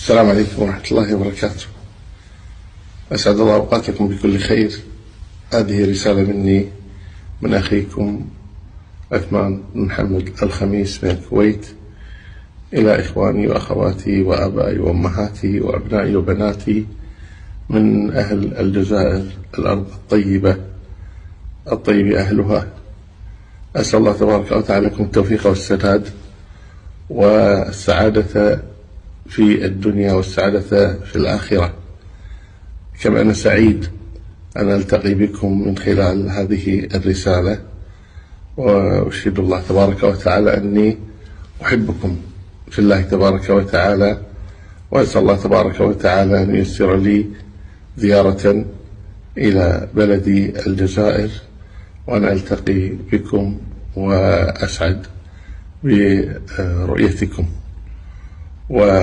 السلام عليكم ورحمة الله وبركاته. أسعد الله أوقاتكم بكل خير. هذه رسالة مني من أخيكم عثمان بن محمد الخميس من الكويت إلى إخواني وأخواتي وآبائي وأمهاتي وأبنائي وبناتي من أهل الجزائر، الأرض الطيبة الطيب أهلها. أسأل الله تبارك وتعالى لكم التوفيق والسداد والسعادة في الدنيا والسعادة في الآخرة. كما أنا سعيد أن ألتقي بكم من خلال هذه الرسالة، وأشهد الله تبارك وتعالى أني أحبكم في الله تبارك وتعالى، وأسأل الله تبارك وتعالى أن ييسر لي زيارة إلى بلدي الجزائر، وأن ألتقي بكم وأسعد برؤيتكم.